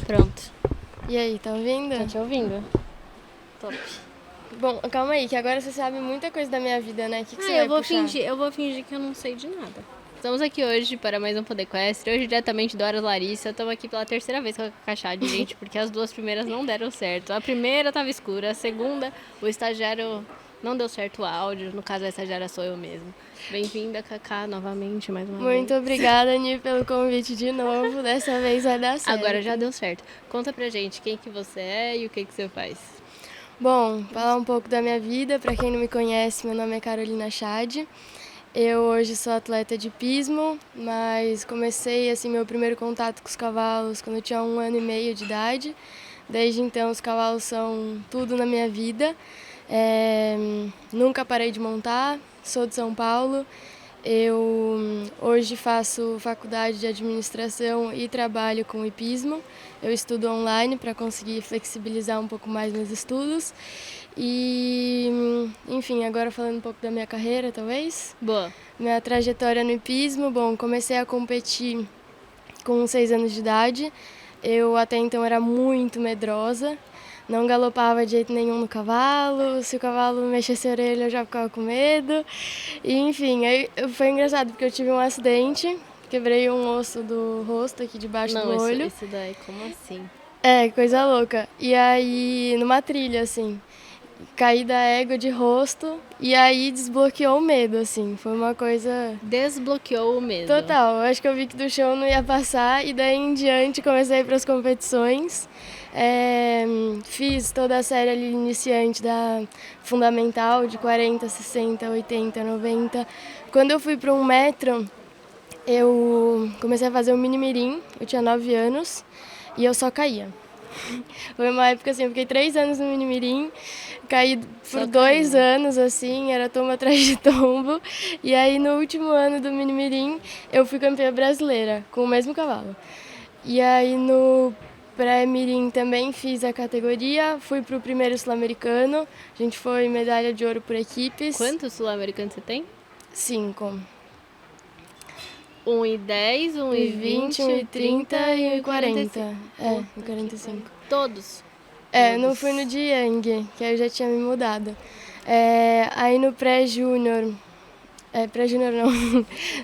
Pronto. E aí, tá ouvindo? Tô te ouvindo. Top. Bom, calma aí, que agora você sabe muita coisa da minha vida, né? O que você vai puxar? Eu vou fingir que eu não sei de nada. Estamos aqui hoje para mais um Podequestre. Hoje diretamente do Horas Larissa. Estamos aqui pela terceira vez com a Cachade, gente, porque as duas primeiras não deram certo. A primeira tava escura, a segunda, o estagiário não deu certo o áudio. No caso, a estagiária sou eu mesmo. Bem-vinda, Cacá, novamente, mais uma vez. Muito obrigada, Ni, pelo convite de novo. Dessa vez vai dar certo. Agora já deu certo. Conta pra gente quem que você é e o que você faz. Bom, falar um pouco da minha vida. Para quem não me conhece, meu nome é Carolina Chade. Eu hoje sou atleta de hipismo, mas comecei assim meu primeiro contato com os cavalos quando eu tinha 1 ano e meio de idade. Desde então os cavalos são tudo na minha vida. Nunca parei de montar, sou de São Paulo. Eu hoje faço faculdade de administração e trabalho com hipismo. Eu estudo online para conseguir flexibilizar um pouco mais meus estudos. E, enfim, agora falando um pouco da minha carreira, talvez. Boa. Minha trajetória no hipismo, bom, comecei a competir com 6 anos de idade. Eu até então era muito medrosa. Não galopava de jeito nenhum no cavalo, se o cavalo mexesse a orelha eu já ficava com medo. E, enfim, aí foi engraçado porque eu tive um acidente, quebrei um osso do rosto aqui debaixo do olho. Isso daí, como assim? É, coisa louca. E aí, numa trilha, assim, caí da égua de rosto e aí desbloqueou o medo, assim, foi uma coisa... Desbloqueou o medo. Total, eu acho que eu vi que do chão não ia passar e daí em diante comecei a ir para as competições. Fiz toda a série ali iniciante da fundamental de 40, 60, 80, 90. Quando eu fui para 1 metro, eu comecei a fazer o mini mirim, eu tinha 9 anos e eu só caía. Foi uma época assim, eu fiquei 3 anos no mini mirim, caí por 2 anos, assim, era tombo atrás de tombo. E aí no último ano do mini mirim, eu fui campeã brasileira, com o mesmo cavalo. E aí no pré-mirim também fiz a categoria, fui pro primeiro sul-americano, a gente foi medalha de ouro por equipes. Quantos sul-americanos você tem? 5. 1,10, 1,20, 1,30 e 1,40. É, 1,45. Todos? Não fui no de Yang, que aí eu já tinha me mudado. Aí no pré-júnior, pré-júnior não,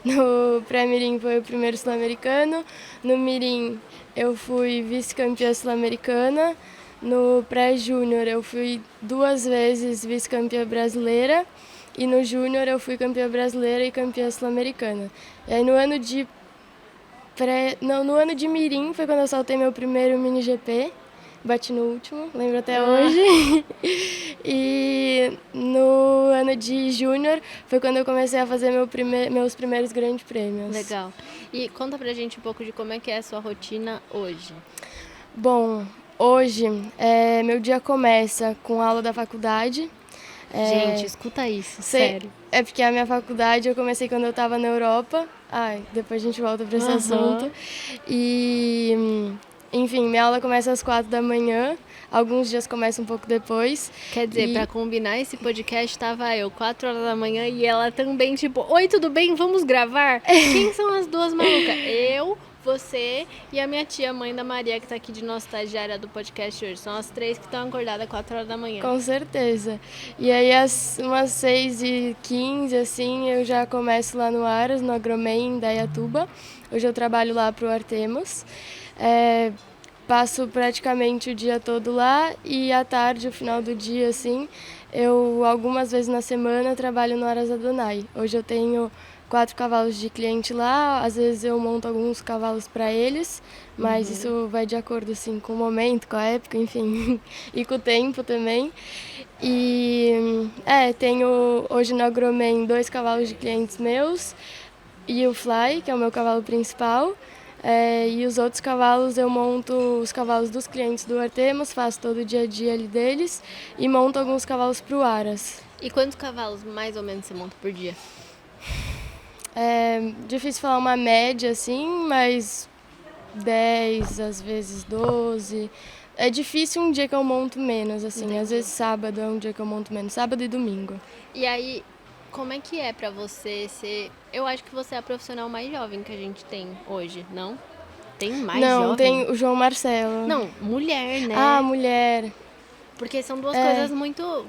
no pré-mirim foi o primeiro sul-americano, no mirim eu fui vice-campeã sul-americana, no pré-júnior eu fui 2 vezes vice-campeã brasileira e no júnior eu fui campeã brasileira e campeã sul-americana. E aí no ano de mirim foi quando eu saltei meu primeiro mini GP. Bati no último, lembro até hoje. E no ano de júnior foi quando eu comecei a fazer meus primeiros grandes prêmios. Legal. E conta pra gente um pouco de como é que é a sua rotina hoje. Bom, hoje meu dia começa com aula da faculdade. Gente, escuta isso, sério. É porque a minha faculdade eu comecei quando eu estava na Europa. Depois a gente volta para esse assunto. E... Enfim, minha aula começa às 4 da manhã, alguns dias começa um pouco depois. Quer dizer, pra combinar esse podcast, tava eu 4 horas da manhã e ela também, tipo, oi, tudo bem? Vamos gravar? Quem são as duas malucas? Eu, você e a minha tia, mãe da Maria, que tá aqui de nossa estagiária do podcast hoje. São as 3 que estão acordadas 4 horas da manhã. Com certeza. E aí, umas 6h15, assim, eu já começo lá no Aras, no Agromen, em Dayatuba. Hoje eu trabalho lá pro Artemus. Passo praticamente o dia todo lá e à tarde, o final do dia, assim, eu algumas vezes na semana trabalho no Aras Adonai. Hoje eu tenho 4 cavalos de cliente lá, às vezes eu monto alguns cavalos para eles, mas isso vai de acordo assim, com o momento, com a época, enfim, e com o tempo também. E tenho hoje no Agromen 2 cavalos de clientes meus e o Fly, que é o meu cavalo principal. E os outros cavalos eu monto os cavalos dos clientes do Artemus, faço todo o dia a dia ali deles e monto alguns cavalos para o Aras. E quantos cavalos mais ou menos você monta por dia? É difícil falar uma média assim, mas 10, às vezes 12. É difícil um dia que eu monto menos, assim. Entendi. Às vezes sábado é um dia que eu monto menos, sábado e domingo. E aí, como é que é pra você ser... Eu acho que você é a profissional mais jovem que a gente tem hoje, não? Tem mais Não, jovem? tem o João Marcelo. Não, mulher, né? Ah, mulher. Porque são duas coisas muito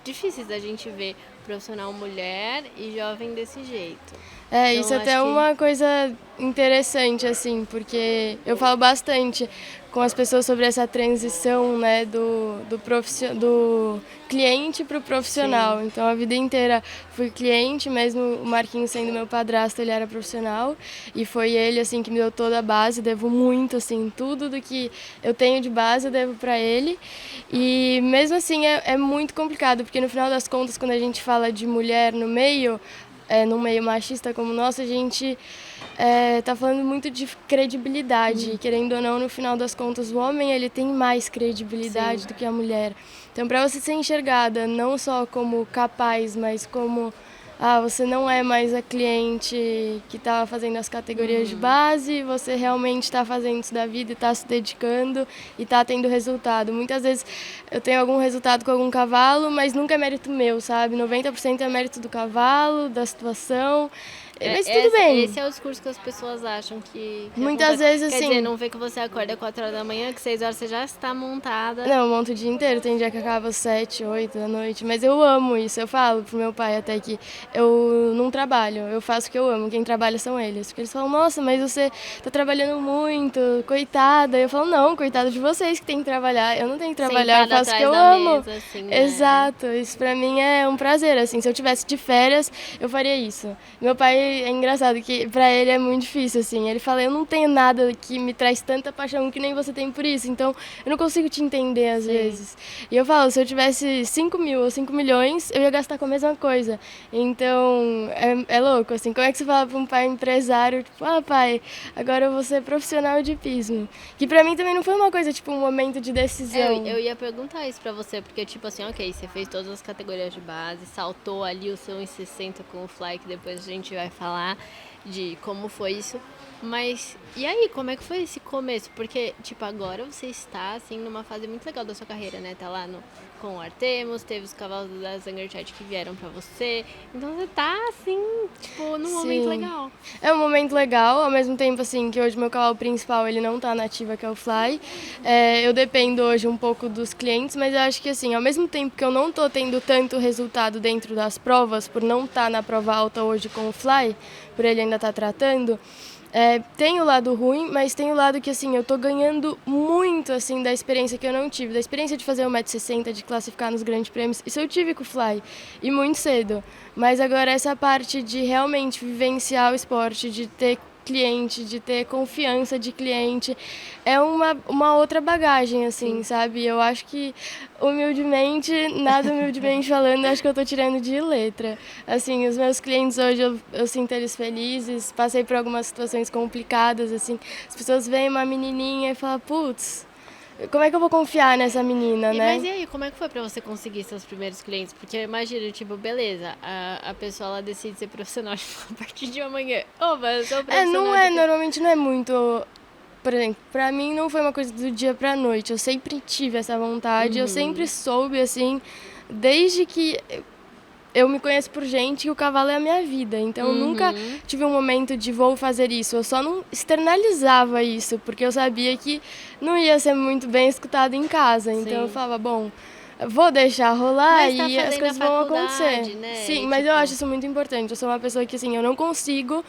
difíceis da gente ver. Profissional mulher e jovem desse jeito. Então, Isso até é uma coisa interessante, assim, porque eu falo bastante com as pessoas sobre essa transição, né, do cliente para o profissional. Sim. Então, a vida inteira fui cliente, mesmo o Marquinhos sendo meu padrasto, ele era profissional. E foi ele, assim, que me deu toda a base, devo muito, assim, tudo do que eu tenho de base eu devo para ele. E mesmo assim é muito complicado, porque no final das contas, quando a gente fala de mulher no meio, num meio machista como o nosso, a gente tá falando muito de credibilidade. Querendo ou não, no final das contas, o homem ele tem mais credibilidade do que a mulher. Então, para você ser enxergada não só como capaz, mas como você não é mais a cliente que está fazendo as categorias de base, você realmente está fazendo isso da vida e está se dedicando e está tendo resultado. Muitas vezes eu tenho algum resultado com algum cavalo, mas nunca é mérito meu, sabe? 90% é mérito do cavalo, da situação. Mas tudo bem. Esse é o discurso que as pessoas acham que Muitas acontece. vezes, Quer assim... dizer, não vê que você acorda 4 horas da manhã, que 6 horas você já está montada. Não, eu monto o dia inteiro. Tem dia que acaba às 7, 8 da noite. Mas eu amo isso. Eu falo pro meu pai até que eu não trabalho. Eu faço o que eu amo. Quem trabalha são eles. Porque eles falam, nossa, mas você tá trabalhando muito, coitada. Eu falo, não, coitada de vocês que tem que trabalhar. Eu não tenho que trabalhar, Sentada eu faço o que eu atrás da amo. mesa, assim, né? Exato. Isso pra mim é um prazer, assim. Se eu tivesse de férias, eu faria isso. Meu pai é engraçado que pra ele é muito difícil, assim. Ele fala, eu não tenho nada que me traz tanta paixão que nem você tem por isso. Então, eu não consigo te entender às vezes. E eu falo, se eu tivesse 5 mil ou 5 milhões, eu ia gastar com a mesma coisa. Então, é louco, assim. Como é que você fala pra um pai empresário, tipo, pai, agora eu vou ser profissional de hipismo? Que pra mim também não foi uma coisa, tipo, um momento de decisão. Eu ia perguntar isso pra você, porque, tipo assim, ok, você fez todas as categorias de base, saltou ali o seu 1,60 com o fly, que depois a gente vai falar de como foi isso. Mas, e aí, como é que foi esse começo? Porque, tipo, agora você está, assim, numa fase muito legal da sua carreira, né? Tá lá com o Artemus, teve os cavalos da Zangerchat que vieram pra você. Então você tá, assim, tipo, num momento legal. É um momento legal, ao mesmo tempo, assim, que hoje meu cavalo principal, ele não tá na ativa, que é o Fly. Eu dependo hoje um pouco dos clientes, mas eu acho que, assim, ao mesmo tempo que eu não tô tendo tanto resultado dentro das provas, por não estar na prova alta hoje com o Fly, por ele ainda estar tratando, tem o lado ruim, mas tem o lado que, assim, eu tô ganhando muito, assim, da experiência que eu não tive. Da experiência de fazer 1,60 m, de classificar nos grandes prêmios. Isso eu tive com o Fly, e muito cedo. Mas agora essa parte de realmente vivenciar o esporte, de ter cliente, de ter confiança de cliente, é uma outra bagagem, assim, sabe? Eu acho que, humildemente, nada humildemente falando, acho que eu tô tirando de letra. Assim, os meus clientes hoje, eu sinto eles felizes, passei por algumas situações complicadas, assim, as pessoas veem uma menininha e falam, putz, como é que eu vou confiar nessa menina, né? Mas e aí, como é que foi pra você conseguir seus primeiros clientes? Porque imagina, tipo, beleza, a pessoa ela decide ser profissional a partir de amanhã. Oba, eu sou profissional. Normalmente não é muito... Por exemplo, pra mim não foi uma coisa do dia pra noite. Eu sempre tive essa vontade, eu sempre soube, assim, desde que eu me conheço por gente que o cavalo é a minha vida. Então eu nunca tive um momento de vou fazer isso. Eu só não externalizava isso, porque eu sabia que não ia ser muito bem escutado em casa. Então eu falava, bom, vou deixar rolar e as coisas vão acontecer. Né? Sim, mas eu acho isso muito importante. Eu sou uma pessoa que, assim, eu não consigo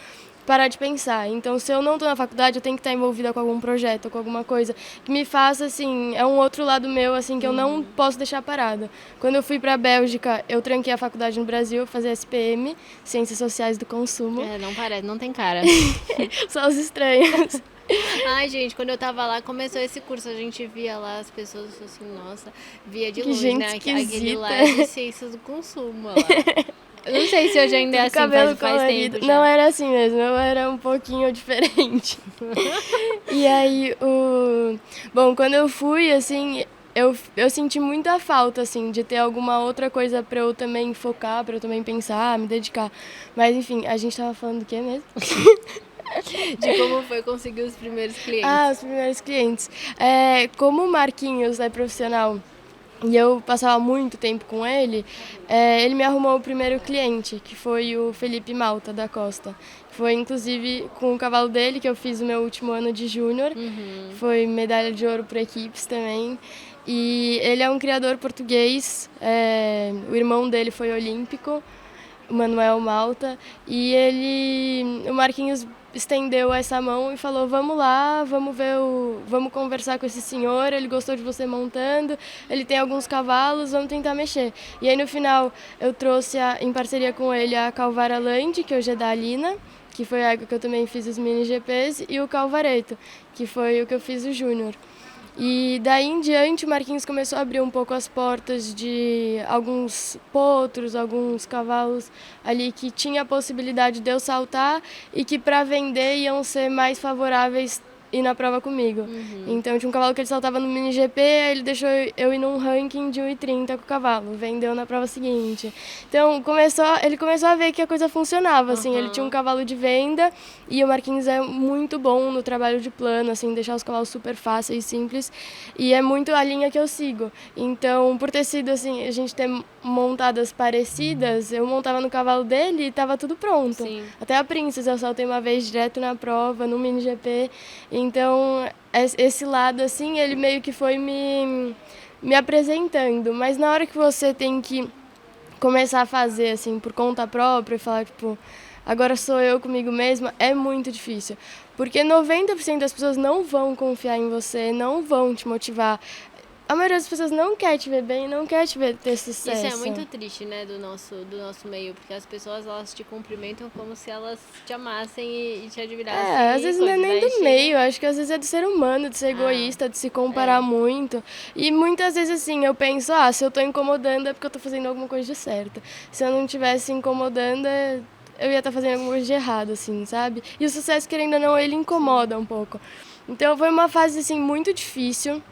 parar de pensar. Então, se eu não estou na faculdade, eu tenho que estar envolvida com algum projeto, com alguma coisa que me faça, assim, é um outro lado meu, assim, que eu não posso deixar parado. Quando eu fui para a Bélgica, eu tranquei a faculdade no Brasil, fazer SPM, Ciências Sociais do Consumo. Não parece, não tem cara. Só os estranhos. Ai, gente, quando eu tava lá, começou esse curso, a gente via lá as pessoas assim, nossa, via de longe, gente né? esquisita. Aquele lá de Ciências do Consumo lá. Eu não sei se hoje ainda é assim, faz tempo já. Não era assim mesmo, eu era um pouquinho diferente. E aí, bom, quando eu fui, assim, eu senti muita falta, assim, de ter alguma outra coisa pra eu também focar, pra eu também pensar, me dedicar. Mas, enfim, a gente tava falando do quê mesmo? De como foi conseguir os primeiros clientes. Os primeiros clientes. Como o Marquinhos é profissional e eu passava muito tempo com ele, ele me arrumou o primeiro cliente, que foi o Felipe Malta, da Costa. Foi, inclusive, com o cavalo dele que eu fiz o meu último ano de júnior. Foi medalha de ouro por equipes também. E ele é um criador português, o irmão dele foi olímpico, o Manuel Malta, e o Marquinhos estendeu essa mão e falou: vamos lá, vamos conversar com esse senhor, ele gostou de você montando, ele tem alguns cavalos, vamos tentar mexer. E aí no final eu trouxe, em parceria com ele, a Calvara Land, que hoje é da Alina, que foi a época que eu também fiz os mini GPs, e o Calvareto, que foi o que eu fiz o júnior. E daí em diante o Marquinhos começou a abrir um pouco as portas de alguns potros, alguns cavalos ali que tinha a possibilidade de eu saltar e que para vender iam ser mais favoráveis ir na prova comigo. Então tinha um cavalo que ele saltava no mini GP, aí ele deixou eu ir num ranking de 1,30 com o cavalo, vendeu na prova seguinte. Então ele começou a ver que a coisa funcionava, assim, ele tinha um cavalo de venda e o Marquinhos é muito bom no trabalho de plano, assim, deixar os cavalos super fáceis e simples, e é muito a linha que eu sigo. Então, por ter sido assim, a gente ter montadas parecidas, eu montava no cavalo dele e estava tudo pronto. Sim. Até a Princess eu saltei uma vez direto na prova, no mini GP. Então, esse lado, assim, ele meio que foi me apresentando. Mas na hora que você tem que começar a fazer, assim, por conta própria e falar, tipo, agora sou eu comigo mesma, é muito difícil. Porque 90% das pessoas não vão confiar em você, não vão te motivar. A maioria das pessoas não quer te ver bem, não quer te ver ter sucesso. Isso é muito triste, né, do nosso meio, porque as pessoas, elas te cumprimentam como se elas te amassem e te admirassem. Às vezes não é nem do meio, acho que às vezes é do ser humano, de ser egoísta, de se comparar muito. E muitas vezes, assim, eu penso, se eu tô incomodando é porque eu tô fazendo alguma coisa de certo. Se eu não estivesse incomodando, eu ia estar fazendo alguma coisa de errado, assim, sabe? E o sucesso, querendo ou não, ele incomoda um pouco. Então foi uma fase, assim, muito difícil.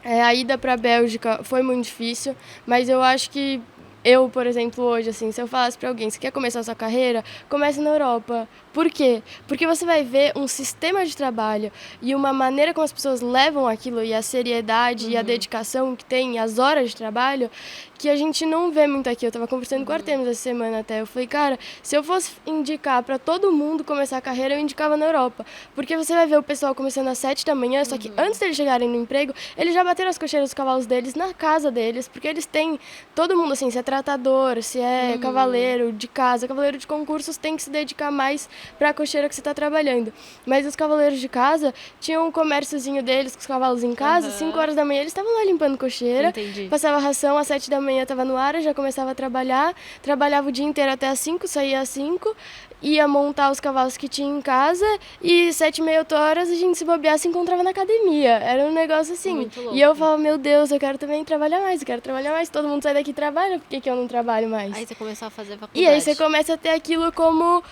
A ida para a Bélgica foi muito difícil, mas eu acho que eu, por exemplo, hoje, assim, se eu falasse para alguém, você quer começar a sua carreira, comece na Europa. Por quê? Porque você vai ver um sistema de trabalho e uma maneira como as pessoas levam aquilo e a seriedade e a dedicação que tem, as horas de trabalho, que a gente não vê muito aqui. Eu estava conversando com o Artemis essa semana até. Eu falei, cara, se eu fosse indicar para todo mundo começar a carreira, eu indicava na Europa. Porque você vai ver o pessoal começando às 7 da manhã, só que antes deles chegarem no emprego, eles já bateram as cocheiras dos cavalos deles na casa deles, porque eles têm, todo mundo assim, se é tratador, se é cavaleiro de casa, cavaleiro de concursos, tem que se dedicar mais para a cocheira que você está trabalhando. Mas os cavaleiros de casa tinham um comérciozinho deles com os cavalos em casa, 5 horas da manhã eles estavam lá limpando cocheira, passava ração, às 7 da manhã estava no ar, já começava a trabalhar, trabalhava o dia inteiro até às 5, saía às 5, ia montar os cavalos que tinha em casa e 7h30, 8 horas a gente se bobear se encontrava na academia. Era um negócio assim. E eu falava, meu Deus, eu quero também trabalhar mais, eu quero trabalhar mais. Todo mundo sai daqui e trabalha, por que eu não trabalho mais? Aí você começou a fazer faculdade. E aí você começa a ter aquilo como...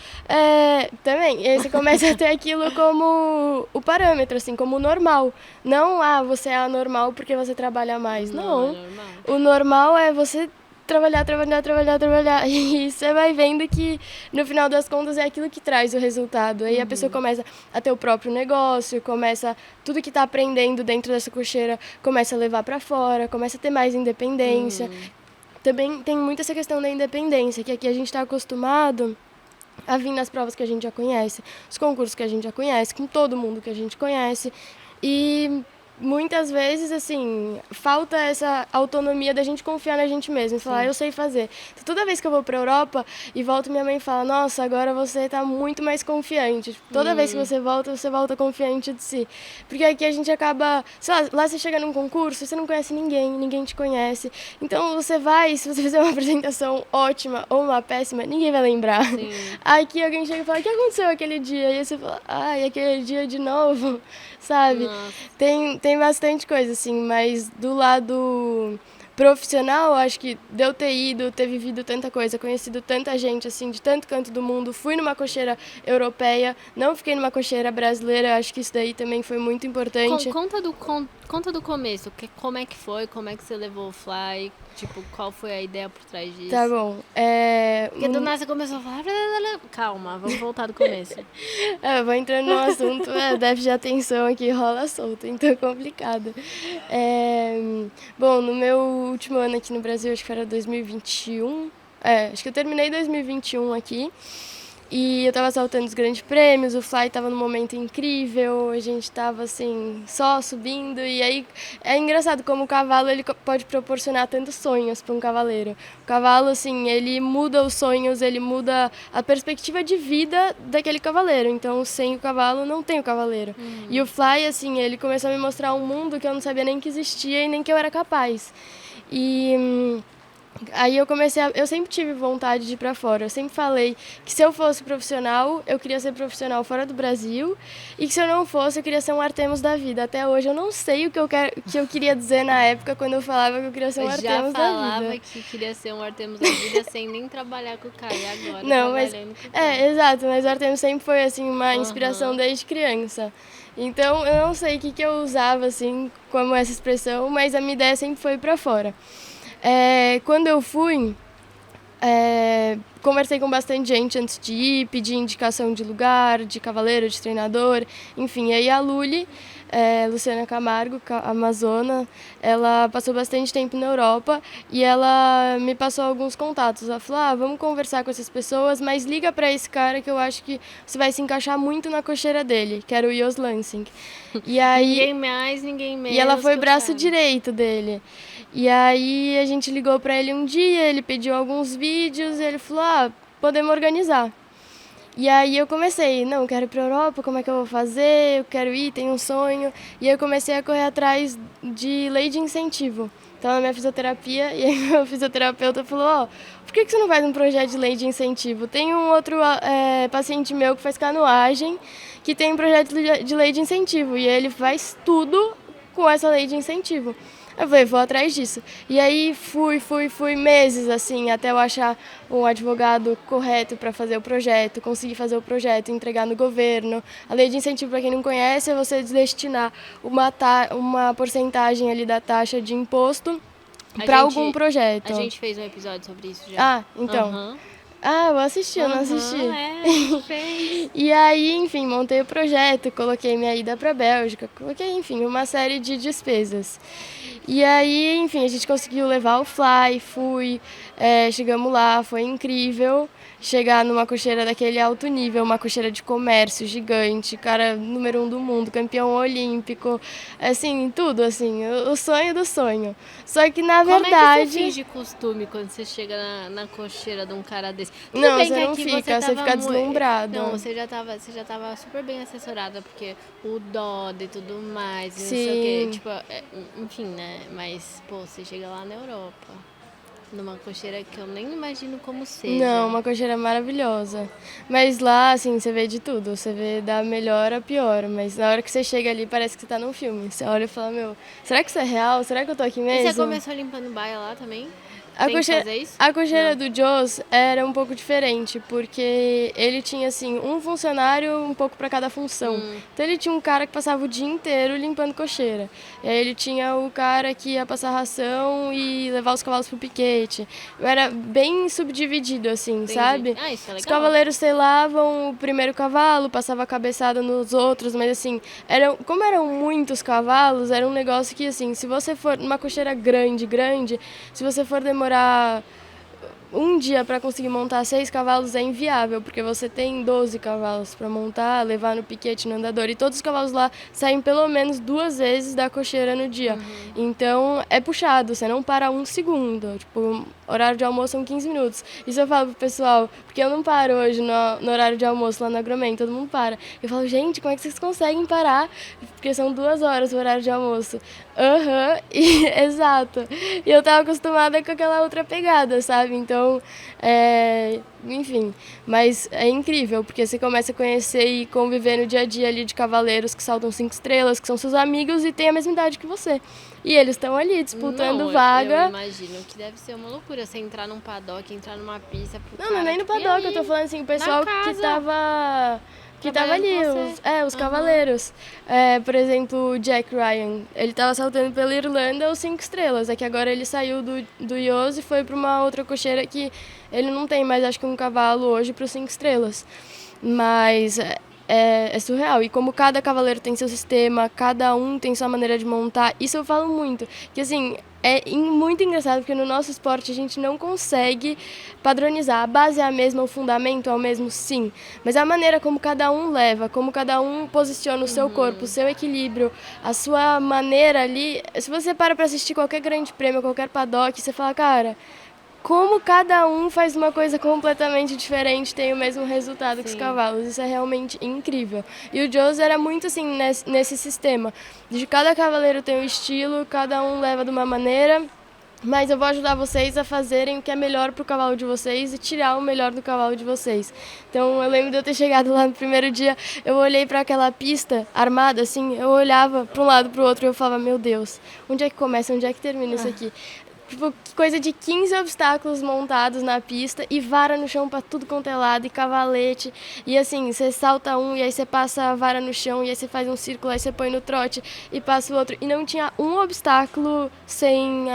também, e aí você começa a ter aquilo como o parâmetro, assim, como o normal. Não, você é anormal porque você trabalha mais. Não. É normal. O normal é você trabalhar. E você vai vendo que, no final das contas, é aquilo que traz o resultado. Aí a pessoa começa a ter o próprio negócio, tudo que está aprendendo dentro dessa cocheira, começa a levar para fora, começa a ter mais independência. Também tem muito essa questão da independência, que aqui a gente está acostumado a vir nas provas que a gente já conhece, os concursos que a gente já conhece, com todo mundo que a gente conhece. E muitas vezes, assim, falta essa autonomia da gente confiar na gente mesmo e falar, eu sei fazer. Então, toda vez que eu vou pra Europa e volto, minha mãe fala, nossa, agora você tá muito mais confiante. Toda vez que você volta confiante de si. Porque aqui a gente acaba, sei lá você chega num concurso, você não conhece ninguém te conhece. Então, você vai, se você fizer uma apresentação ótima ou uma péssima, ninguém vai lembrar. Sim. Aqui alguém chega e fala, o que aconteceu aquele dia? E aí você fala, aquele dia de novo, sabe? Tem bastante coisa, assim, mas do lado profissional, acho que de eu ter vivido tanta coisa, conhecido tanta gente, assim, de tanto canto do mundo, fui numa cocheira europeia, não fiquei numa cocheira brasileira, acho que isso daí também foi muito importante. Conta Conta do começo, como é que foi, como é que você levou o fly, tipo, qual foi a ideia por trás disso? Tá bom. Porque do nada você começou a falar, calma, vamos voltar do começo. Eu vou entrando no assunto, déficit de atenção aqui rola solto, então é complicado. Bom, no meu último ano aqui no Brasil, acho que era 2021, acho que eu terminei 2021 aqui, e eu tava saltando os grandes prêmios, o fly tava num momento incrível, a gente tava assim, só subindo, e aí é engraçado como o cavalo ele pode proporcionar tantos sonhos para um cavaleiro. O cavalo, assim, ele muda os sonhos, ele muda a perspectiva de vida daquele cavaleiro, então sem o cavalo não tem o cavaleiro. E o fly, assim, ele começou a me mostrar um mundo que eu não sabia nem que existia e nem que eu era capaz. Aí eu sempre tive vontade de ir para fora. Eu sempre falei que se eu fosse profissional, eu queria ser profissional fora do Brasil, e que se eu não fosse, eu queria ser um Artemus da vida. Até hoje eu não sei o que eu queria dizer na época quando eu falava que eu queria ser um Artemus da vida. Já falava que queria ser um Artemus da vida sem nem trabalhar com o Caio, agora não, trabalhando com o Caio. Exato, mas o Artemus sempre foi assim uma inspiração desde criança. Então eu não sei o que eu usava assim como essa expressão, mas a minha ideia sempre foi para fora. Quando eu fui, conversei com bastante gente antes de ir, pedi indicação de lugar, de cavaleiro, de treinador, enfim. Aí a Luli, Luciana Camargo, amazona, ela passou bastante tempo na Europa e ela me passou alguns contatos. Ela falou, vamos conversar com essas pessoas, mas liga para esse cara que eu acho que você vai se encaixar muito na cocheira dele, que era o Jos Lansing. E aí, ninguém mais, ninguém menos. E ela foi braço direito dele. E aí a gente ligou para ele um dia, ele pediu alguns vídeos e ele falou, podemos organizar. E aí eu comecei, não, quero ir para a Europa, como é que eu vou fazer? Eu quero ir, tenho um sonho. E aí eu comecei a correr atrás de lei de incentivo. Então na minha fisioterapia, e aí meu fisioterapeuta falou, por que você não faz um projeto de lei de incentivo? Tem um outro paciente meu que faz canoagem, que tem um projeto de lei de incentivo, e ele faz tudo com essa lei de incentivo. Eu falei, vou atrás disso. E aí fui meses, assim, até eu achar um advogado correto para fazer o projeto, conseguir fazer o projeto, entregar no governo. A lei de incentivo, para quem não conhece, é você destinar uma porcentagem ali da taxa de imposto para algum projeto. A gente fez um episódio sobre isso já. Então... eu assisti, eu não assisti. Fez. E aí, enfim, montei o projeto, coloquei minha ida para a Bélgica, coloquei, enfim, uma série de despesas. E aí, enfim, a gente conseguiu levar o fly, chegamos lá, foi incrível chegar numa cocheira daquele alto nível, uma cocheira de comércio gigante, cara número 1 do mundo, campeão olímpico, assim, tudo, assim, o sonho do sonho. Só que, na verdade... Como é que você finge costume quando você chega na cocheira de um cara desse? Não, você não fica, você fica deslumbrado. Não, você já tava super bem assessorada, porque o DOD e tudo mais, Sim. Não sei o quê, tipo, enfim, né? Mas, você chega lá na Europa, numa cocheira que eu nem imagino como seja. Não, uma cocheira maravilhosa. Mas lá, assim, você vê de tudo. Você vê da melhor a pior. Mas na hora que você chega ali, parece que você tá num filme. Você olha e fala, será que isso é real? Será que eu tô aqui mesmo? E você começou limpando baia lá também? A cocheira do Jos era um pouco diferente, porque ele tinha, assim, um funcionário um pouco para cada função. Então ele tinha um cara que passava o dia inteiro limpando cocheira. E aí ele tinha o cara que ia passar ração e levar os cavalos pro piquete. Era bem subdividido, assim, Entendi. Sabe? Isso é legal. Os cavaleiros selavam o primeiro cavalo, passava a cabeçada nos outros, mas assim, como eram muitos cavalos, era um negócio que, assim, se você for numa cocheira grande, se você for demorar um dia para conseguir montar 6 cavalos é inviável, porque você tem 12 cavalos para montar, levar no piquete, no andador, e todos os cavalos lá saem pelo menos 2 vezes da cocheira no dia. Então é puxado, você não para um segundo, tipo, horário de almoço são 15 minutos. Isso eu falo pro pessoal, porque eu não paro hoje no horário de almoço lá no Agroman, todo mundo para. Eu falo, gente, como é que vocês conseguem parar? Porque são 2 horas o horário de almoço. Exato. E eu tava acostumada com aquela outra pegada, sabe? Então, enfim, mas é incrível, porque você começa a conhecer e conviver no dia a dia ali de cavaleiros que saltam 5 estrelas, que são seus amigos e têm a mesma idade que você. E eles estão ali disputando vaga. Eu imagino que deve ser uma loucura você entrar num paddock, entrar numa pista. Não é nem no paddock, eu tô falando assim, o pessoal que tava que tava ali, os cavaleiros. Por exemplo, o Jack Ryan, ele tava saltando pela Irlanda os 5 estrelas, é que agora ele saiu do Iose e foi para uma outra cocheira que ele não tem mais, acho que um cavalo hoje para os 5 estrelas. Mas é surreal. E como cada cavaleiro tem seu sistema, cada um tem sua maneira de montar, isso eu falo muito. Que assim, muito engraçado porque no nosso esporte a gente não consegue padronizar. A base é a mesma, o fundamento é o mesmo, sim. Mas a maneira como cada um leva, como cada um posiciona o seu corpo, o seu equilíbrio, a sua maneira ali. Se você para assistir qualquer grande prêmio, qualquer paddock, você fala, cara, como cada um faz uma coisa completamente diferente, tem o mesmo resultado que os cavalos. Isso é realmente incrível. E o Josie era muito assim nesse sistema. De cada cavaleiro tem um estilo, cada um leva de uma maneira, mas eu vou ajudar vocês a fazerem o que é melhor para o cavalo de vocês e tirar o melhor do cavalo de vocês. Então eu lembro de eu ter chegado lá no primeiro dia, eu olhei para aquela pista armada, assim, eu olhava para um lado para o outro e eu falava, meu Deus, onde é que começa, onde é que termina isso aqui? Tipo, coisa de 15 obstáculos montados na pista e vara no chão pra tudo quanto é lado, e cavalete. E assim, você salta um e aí você passa a vara no chão e aí você faz um círculo, aí você põe no trote e passa o outro. E não tinha um obstáculo sem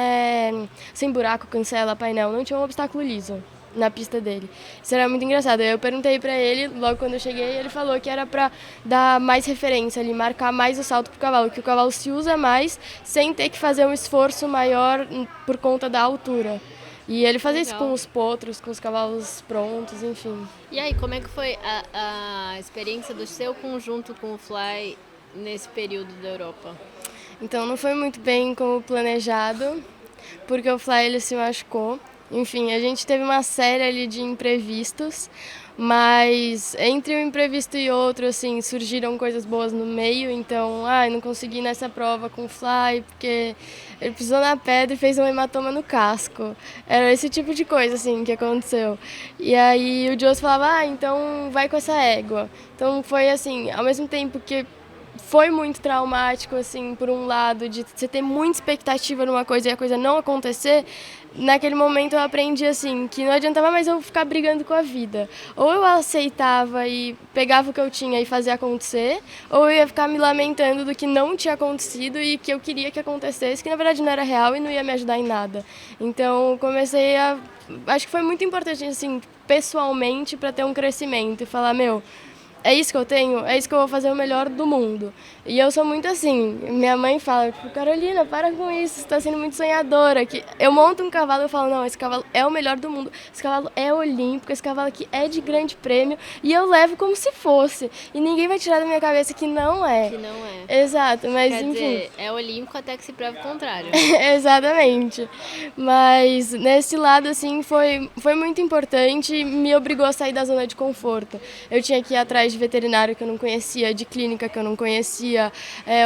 buraco, cancela, painel. Não tinha um obstáculo liso na pista dele. Isso era muito engraçado. Eu perguntei pra ele, logo quando eu cheguei, ele falou que era pra dar mais referência ali, marcar mais o salto pro cavalo, que o cavalo se usa mais sem ter que fazer um esforço maior por conta da altura. E ele fazia isso com os potros, com os cavalos prontos, enfim. E aí, como é que foi a experiência do seu conjunto com o Fly nesse período da Europa? Então não foi muito bem como planejado, porque o Fly ele se machucou. Enfim, a gente teve uma série ali de imprevistos, mas entre um imprevisto e outro, assim, surgiram coisas boas no meio. Então, não consegui nessa prova com o Fly, porque ele pisou na pedra e fez um hematoma no casco. Era esse tipo de coisa, assim, que aconteceu. E aí o Josie falava, então vai com essa égua. Então foi assim, ao mesmo tempo que foi muito traumático, assim, por um lado, de você ter muita expectativa numa coisa e a coisa não acontecer. Naquele momento eu aprendi, assim, que não adiantava mais eu ficar brigando com a vida. Ou eu aceitava e pegava o que eu tinha e fazia acontecer, ou eu ia ficar me lamentando do que não tinha acontecido e que eu queria que acontecesse, que na verdade não era real e não ia me ajudar em nada. Então comecei acho que foi muito importante, assim, pessoalmente, para ter um crescimento e falar, é isso que eu tenho, é isso que eu vou fazer o melhor do mundo. E eu sou muito assim, minha mãe fala, Carolina, para com isso, você está sendo muito sonhadora. Que eu monto um cavalo e eu falo, não, esse cavalo é o melhor do mundo, esse cavalo é olímpico, esse cavalo aqui é de grande prêmio, e eu levo como se fosse. E ninguém vai tirar da minha cabeça que não é. Que não é. Exato, mas Quer enfim. dizer, é olímpico até que se prove o contrário. Exatamente. Mas nesse lado, assim, foi muito importante e me obrigou a sair da zona de conforto. Eu tinha que ir atrás de veterinário que eu não conhecia, de clínica que eu não conhecia,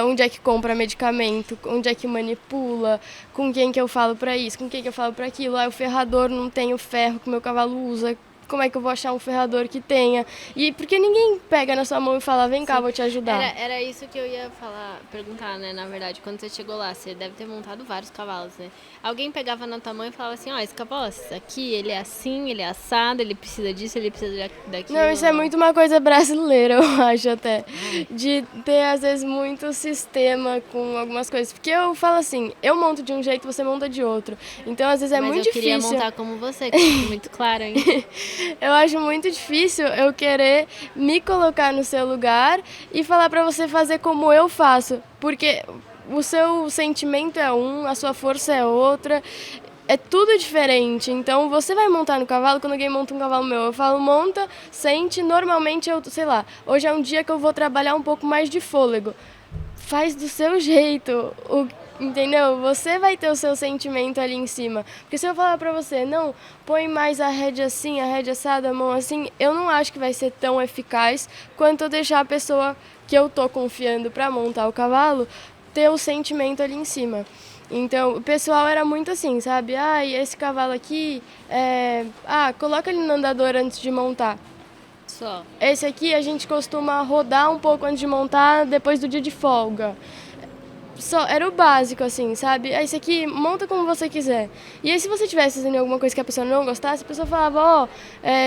onde é que compra medicamento, onde é que manipula, com quem que eu falo para isso, com quem que eu falo para aquilo. O ferrador não tem o ferro que o meu cavalo usa. Como é que eu vou achar um ferrador que tenha? E porque ninguém pega na sua mão e fala, vem cá, vou te ajudar. Era isso que eu ia perguntar, né? Na verdade, quando você chegou lá, você deve ter montado vários cavalos, né? Alguém pegava na tua mão e falava assim, esse cavalo aqui, ele é assim, ele é assado, ele precisa disso, ele precisa daquilo. Não, isso é muito uma coisa brasileira, eu acho até. De ter, às vezes, muito sistema com algumas coisas. Porque eu falo assim, eu monto de um jeito, você monta de outro. Então, às vezes, muito difícil. Mas eu queria montar como você, que é muito claro, hein? Eu acho muito difícil eu querer me colocar no seu lugar e falar pra você fazer como eu faço. Porque o seu sentimento é um, a sua força é outra. É tudo diferente, então você vai montar no cavalo, quando alguém monta um cavalo meu, eu falo, monta, sente, normalmente eu, sei lá, hoje é um dia que eu vou trabalhar um pouco mais de fôlego. Faz do seu jeito, entendeu? Você vai ter o seu sentimento ali em cima. Porque se eu falar pra você, não, põe mais a rédea assim, a rédea assada, a mão assim, eu não acho que vai ser tão eficaz quanto eu deixar a pessoa que eu tô confiando pra montar o cavalo ter o sentimento ali em cima. Então, o pessoal era muito assim, sabe? Esse cavalo aqui, coloca ele no andador antes de montar. Só. Esse aqui a gente costuma rodar um pouco antes de montar, depois do dia de folga. só era o básico, assim, sabe? Aí, esse aqui, monta como você quiser. E aí, se você tivesse fazendo alguma coisa que a pessoa não gostasse, a pessoa falava,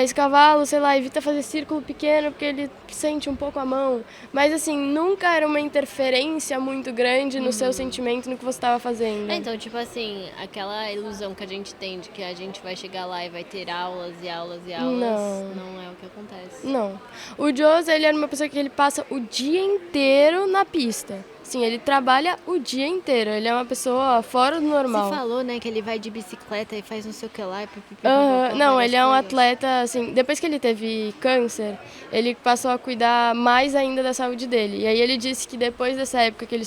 esse cavalo, sei lá, evita fazer círculo pequeno porque ele sente um pouco a mão. Mas, assim, nunca era uma interferência muito grande no seu sentimento, no que você estava fazendo. Então, tipo assim, aquela ilusão que a gente tem de que a gente vai chegar lá e vai ter aulas e aulas e aulas, não é o que acontece. Não. O Jose, ele era uma pessoa que ele passa o dia inteiro na pista. Sim, ele trabalha o dia inteiro. Ele é uma pessoa fora do normal. Você falou, né, que ele vai de bicicleta e faz não sei o que lá. Não, ele é um atleta, assim, depois que ele teve câncer, ele passou a cuidar mais ainda da saúde dele. E aí ele disse que depois dessa época que ele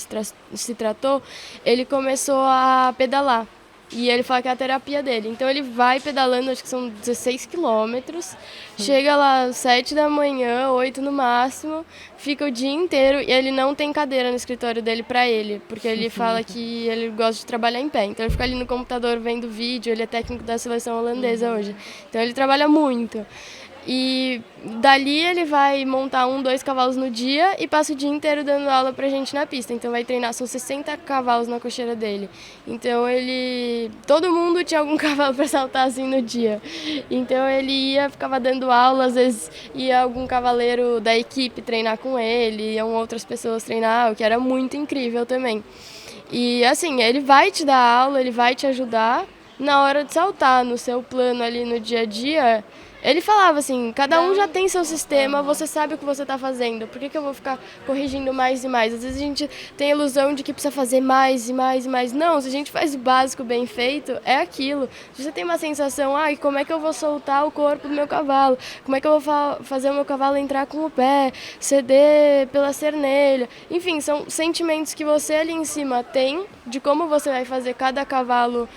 se tratou, ele começou a pedalar. E ele fala que é a terapia dele. Então ele vai pedalando, acho que são 16 quilômetros, chega lá às 7 da manhã, 8 no máximo, fica o dia inteiro e ele não tem cadeira no escritório dele pra ele, porque ele fala que ele gosta de trabalhar em pé. Então ele fica ali no computador vendo vídeo, ele é técnico da seleção holandesa hoje. Então ele trabalha muito. E dali ele vai montar 2 cavalos no dia e passa o dia inteiro dando aula pra gente na pista. Então vai treinar, são 60 cavalos na cocheira dele. Então todo mundo tinha algum cavalo pra saltar assim no dia. Então ele ficava dando aula, às vezes ia algum cavaleiro da equipe treinar com ele, iam outras pessoas treinar, o que era muito incrível também. E assim, ele vai te dar aula, ele vai te ajudar na hora de saltar, no seu plano ali no dia a dia. Ele falava assim, cada um já tem seu sistema, você sabe o que você está fazendo, por que eu vou ficar corrigindo mais e mais? Às vezes a gente tem a ilusão de que precisa fazer mais e mais e mais. Não, se a gente faz o básico bem feito, é aquilo. Se você tem uma sensação, como é que eu vou soltar o corpo do meu cavalo? Como é que eu vou fazer o meu cavalo entrar com o pé, ceder pela cernelha? Enfim, são sentimentos que você ali em cima tem de como você vai fazer cada cavalo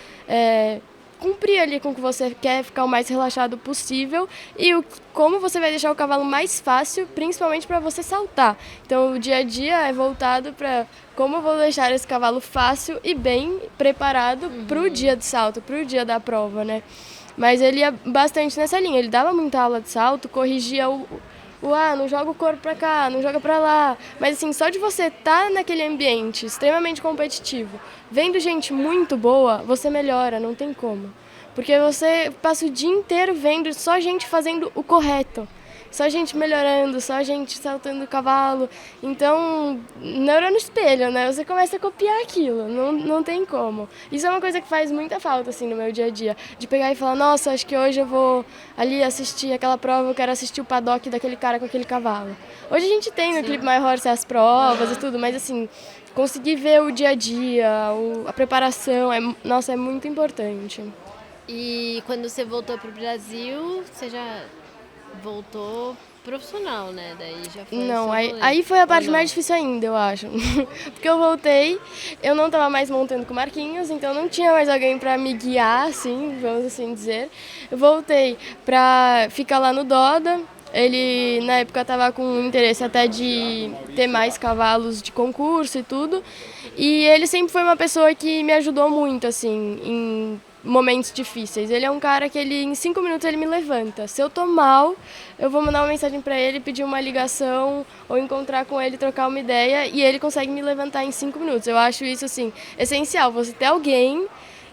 cumprir ali com o que você quer, ficar o mais relaxado possível e como você vai deixar o cavalo mais fácil, principalmente para você saltar. Então o dia a dia é voltado para como eu vou deixar esse cavalo fácil e bem preparado para o dia de salto, para o dia da prova, né? Mas ele ia bastante nessa linha, ele dava muita aula de salto, corrigia não joga o corpo pra cá, não joga pra lá. Mas assim, só de você estar naquele ambiente extremamente competitivo, vendo gente muito boa, você melhora, não tem como. Porque você passa o dia inteiro vendo só gente fazendo o correto. Só gente melhorando, só gente saltando o cavalo. Então, não era no espelho, né? Você começa a copiar aquilo, não tem como. Isso é uma coisa que faz muita falta, assim, no meu dia a dia. De pegar e falar, nossa, acho que hoje eu vou ali assistir aquela prova, eu quero assistir o paddock daquele cara com aquele cavalo. Hoje a gente tem no Clip My Horse as provas e tudo, mas assim, conseguir ver o dia a dia, a preparação, é muito importante. E quando você voltou pro Brasil, você já voltou profissional, né? Daí já foi. Não, aí foi a parte mais difícil ainda, eu acho. Porque eu voltei, eu não estava mais montando com o Marquinhos, então não tinha mais alguém para me guiar, assim, vamos assim dizer. Eu voltei para ficar lá no Doda. Ele, na época, estava com interesse até de ter mais cavalos de concurso e tudo. E ele sempre foi uma pessoa que me ajudou muito, assim, em momentos difíceis. Ele é um cara que em 5 minutos ele me levanta. Se eu tô mal, eu vou mandar uma mensagem para ele, pedir uma ligação ou encontrar com ele, trocar uma ideia e ele consegue me levantar em 5 minutos. Eu acho isso assim essencial, você ter alguém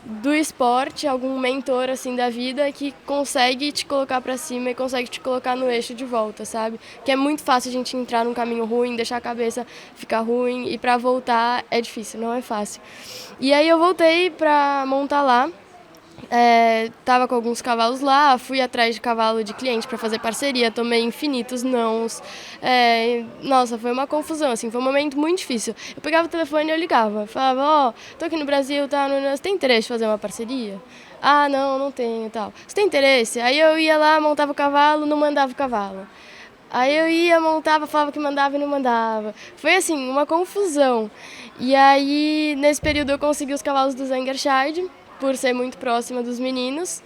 do esporte, algum mentor assim da vida que consegue te colocar para cima e consegue te colocar no eixo de volta, sabe? Que é muito fácil a gente entrar num caminho ruim, deixar a cabeça ficar ruim e para voltar é difícil, não é fácil. E aí eu voltei para montar lá. Tava com alguns cavalos lá, fui atrás de cavalo de cliente para fazer parceria, tomei infinitos nãos. Nossa, foi uma confusão, assim, foi um momento muito difícil. Eu pegava o telefone e eu ligava, falava, tô aqui no Brasil, tá, você tem interesse em fazer uma parceria? Ah, não tenho, tal. Você tem interesse? Aí eu ia lá, montava o cavalo, não mandava o cavalo. Aí eu ia, montava, falava que mandava e não mandava. Foi assim, uma confusão. E aí, nesse período, eu consegui os cavalos do Zangerscheid, por ser muito próxima dos meninos.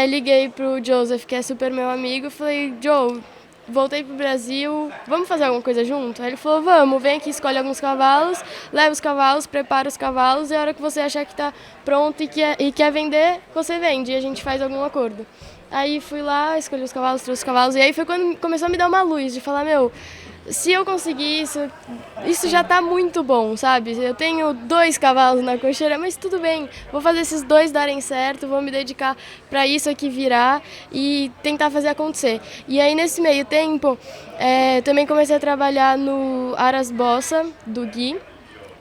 Liguei pro Joseph, que é super meu amigo, falei, Joe, voltei pro Brasil, vamos fazer alguma coisa junto? Aí ele falou, vamos, vem aqui, escolhe alguns cavalos, leva os cavalos, prepara os cavalos, e a hora que você achar que tá pronto e quer vender, você vende, e a gente faz algum acordo. Aí fui lá, escolhi os cavalos, trouxe os cavalos, e aí foi quando começou a me dar uma luz, de falar, se eu conseguir isso já tá muito bom, sabe? Eu tenho 2 cavalos na cocheira, mas tudo bem, vou fazer esses 2 darem certo, vou me dedicar para isso aqui virar e tentar fazer acontecer. E aí, nesse meio tempo, também comecei a trabalhar no Aras Bossa, do Gui,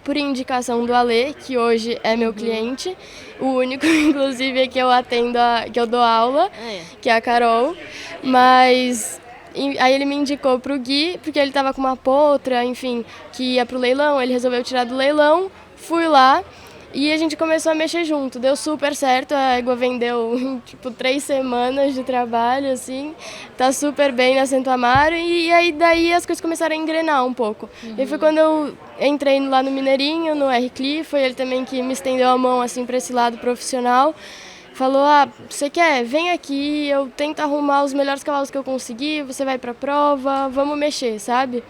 por indicação do Alê, que hoje é meu cliente, o único, inclusive, que eu atendo, que eu dou aula, que é a Carol, mas aí ele me indicou pro Gui, porque ele estava com uma potra, enfim, que ia pro leilão, ele resolveu tirar do leilão, fui lá e a gente começou a mexer junto, deu super certo, a égua vendeu em, 3 semanas de trabalho, assim, tá super bem na Santo Amaro, e aí daí as coisas começaram a engrenar um pouco. E foi quando eu entrei lá no Mineirinho, no R-Cli, foi ele também que me estendeu a mão, assim, para esse lado profissional. Falou, você quer? Vem aqui, eu tento arrumar os melhores cavalos que eu conseguir, você vai pra prova, vamos mexer, sabe?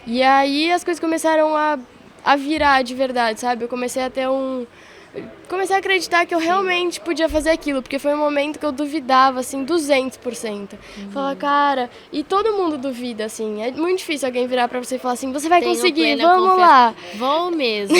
E aí as coisas começaram a virar de verdade, sabe? Eu comecei a ter comecei a acreditar que eu realmente podia fazer aquilo, porque foi um momento que eu duvidava, assim, 200%. Falava, cara, e todo mundo duvida, assim, é muito difícil alguém virar pra você e falar assim, você vai conseguir, vamos lá. Vou mesmo.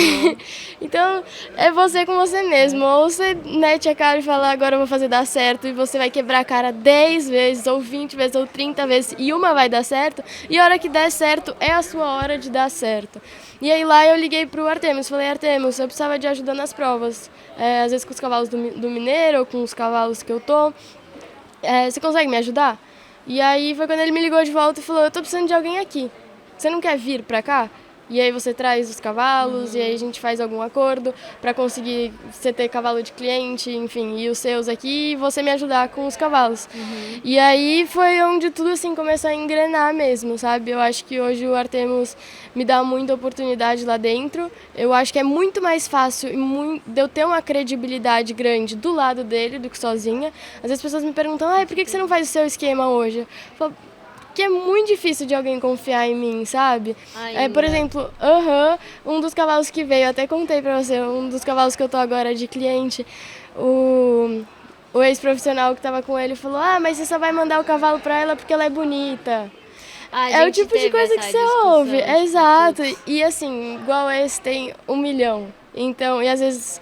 Então, é você com você mesmo, ou você mete a cara e fala, agora eu vou fazer dar certo, e você vai quebrar a cara 10 vezes, ou 20 vezes, ou 30 vezes, e uma vai dar certo, e a hora que der certo, é a sua hora de dar certo. E aí lá eu liguei pro Artemis, falei, Artemis, eu precisava de ajuda nas provas. Às vezes com os cavalos do Mineiro, ou com os cavalos que eu tô. Você consegue me ajudar? E aí foi quando ele me ligou de volta e falou, eu tô precisando de alguém aqui. Você não quer vir pra cá? E aí você traz os cavalos, e aí a gente faz algum acordo para conseguir você ter cavalo de cliente, enfim, e os seus aqui, e você me ajudar com os cavalos. E aí foi onde tudo assim começou a engrenar mesmo, sabe? Eu acho que hoje o Artemis me dá muita oportunidade lá dentro. Eu acho que é muito mais fácil de eu ter uma credibilidade grande do lado dele do que sozinha. Às vezes as pessoas me perguntam, por que você não faz o seu esquema hoje? Eu falo, que é muito difícil de alguém confiar em mim, sabe? Por exemplo, um dos cavalos que veio, até contei pra você, um dos cavalos que eu tô agora de cliente, o ex-profissional que tava com ele falou, mas você só vai mandar o cavalo pra ela porque ela é bonita. É o tipo de coisa que você ouve, exato. E assim, igual esse tem 1 milhão. Então, e às vezes...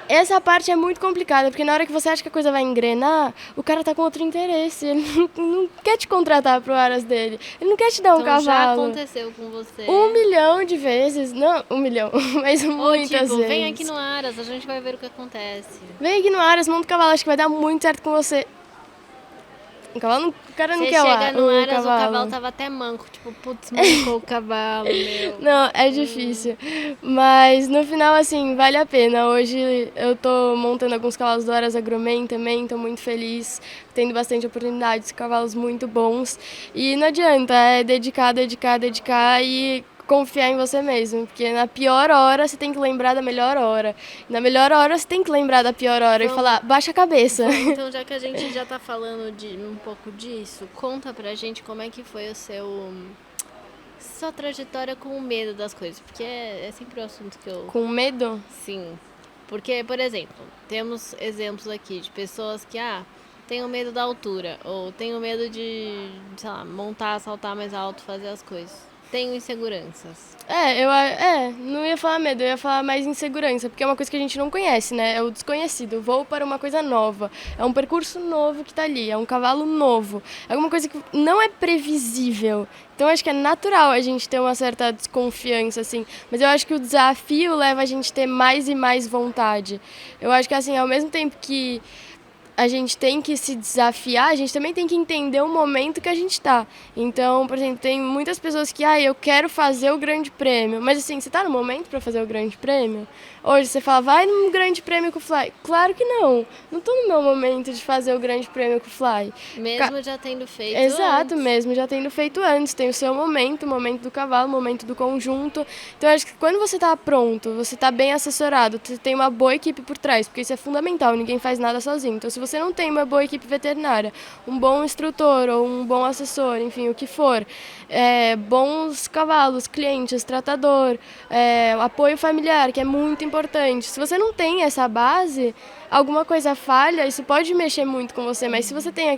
essa parte é muito complicada, porque na hora que você acha que a coisa vai engrenar, o cara tá com outro interesse. Ele não quer te contratar pro Aras dele. Ele não quer te dar um cavalo. Já aconteceu com você? 1 milhão de vezes. Não, 1 milhão, mas muitas vezes. Vem aqui no Aras, a gente vai ver o que acontece. Vem aqui no Aras, monta o cavalo, acho que vai dar muito certo com você. O cara não quer lá. Você chega no Aras, o cavalo tava até manco. Tipo, putz, mancou o cavalo, meu. Não, é difícil. Mas no final, assim, vale a pena. Hoje eu tô montando alguns cavalos do Aras Agromen também, tô muito feliz. Tendo bastante oportunidades, cavalos muito bons. E não adianta, é dedicar e confiar em você mesmo, porque na pior hora você tem que lembrar da melhor hora. Na melhor hora você tem que lembrar da pior hora e falar, baixa a cabeça. Então, já que a gente já tá falando um pouco disso, conta pra gente como é que foi sua trajetória com o medo das coisas, porque é sempre o assunto que eu... Com medo? Sim, porque, por exemplo, temos exemplos aqui de pessoas que, tenho medo da altura, ou tenho medo de, sei lá, montar, saltar mais alto, fazer as coisas. Tenho inseguranças. Não ia falar medo, eu ia falar mais insegurança, porque é uma coisa que a gente não conhece, né? É o desconhecido, voo para uma coisa nova. É um percurso novo que tá ali, é um cavalo novo. É alguma coisa que não é previsível. Então, acho que é natural a gente ter uma certa desconfiança, assim. Mas eu acho que o desafio leva a gente a ter mais e mais vontade. Eu acho que, assim, ao mesmo tempo que a gente tem que se desafiar, a gente também tem que entender o momento que a gente está. Então, por exemplo, tem muitas pessoas que, eu quero fazer o grande prêmio. Mas assim, você está no momento para fazer o grande prêmio? Hoje você fala, vai num grande prêmio com o Fly. Claro que não. Não estou no meu momento de fazer o grande prêmio com o Fly. Mesmo já tendo feito Exato, antes. Mesmo já tendo feito antes. Tem o seu momento, o momento do cavalo, o momento do conjunto. Então, eu acho que quando você está pronto, você está bem assessorado, você tem uma boa equipe por trás, porque isso é fundamental, ninguém faz nada sozinho. Então, se você não tem uma boa equipe veterinária, um bom instrutor ou um bom assessor, enfim, o que for, bons cavalos, clientes, tratador, apoio familiar, que é muito importante. Se você não tem essa base, alguma coisa falha, isso pode mexer muito com você, mas se você tem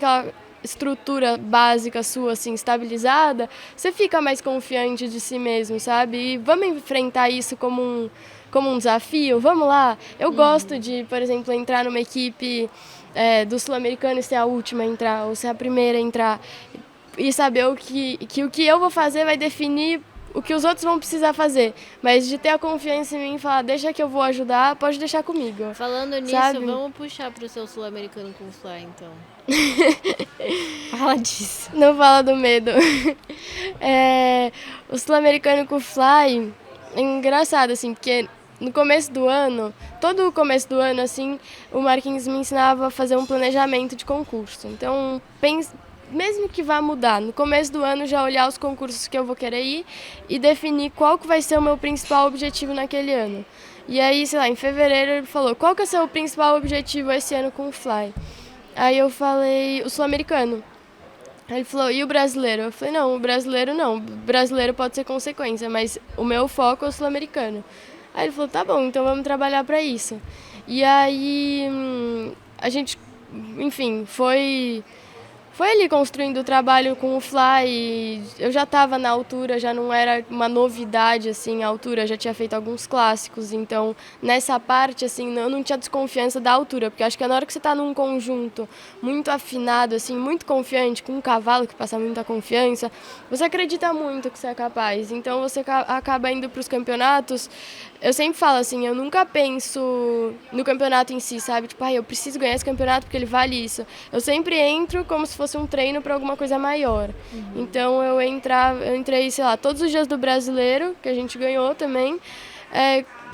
estrutura básica sua, assim, estabilizada, você fica mais confiante de si mesmo, sabe? E vamos enfrentar isso como um desafio? Vamos lá? Eu gosto de, por exemplo, entrar numa equipe do Sul-Americano e ser a última a entrar, ou ser a primeira a entrar, e saber que o que eu vou fazer vai definir o que os outros vão precisar fazer, mas de ter a confiança em mim e falar, deixa que eu vou ajudar, pode deixar comigo. Falando nisso, sabe? vamos puxar pro seu Sul-Americano com Fly, então. Fala disso. Não fala do medo. O Sul-Americano com Fly é engraçado, assim, porque no começo do ano, todo o começo do ano, assim, o Marquinhos me ensinava a fazer um planejamento de concurso. Então, mesmo que vá mudar, no começo do ano já olhar os concursos que eu vou querer ir e definir qual que vai ser o meu principal objetivo naquele ano. E aí, sei lá, em fevereiro ele falou, qual que é o seu principal objetivo esse ano com o Fly? Aí eu falei, o sul-americano. Aí ele falou, e o brasileiro? Eu falei, não, o brasileiro não. O brasileiro pode ser consequência, mas o meu foco é o sul-americano. Aí ele falou, tá bom, então vamos trabalhar para isso. E aí a gente, enfim, foi ali construindo o trabalho com o Fly. E eu já estava na altura, já não era uma novidade assim, a altura, já tinha feito alguns clássicos, então nessa parte assim, eu não tinha desconfiança da altura, porque acho que na hora que você está num conjunto muito afinado assim, muito confiante, com um cavalo que passa muita confiança, você acredita muito que você é capaz. Então você acaba indo para os campeonatos. Eu sempre falo assim, eu nunca penso no campeonato em si, sabe? Tipo, eu preciso ganhar esse campeonato porque ele vale isso. Eu sempre entro como se fosse um treino para alguma coisa maior. Então eu entrei, sei lá, todos os dias do brasileiro, que a gente ganhou também,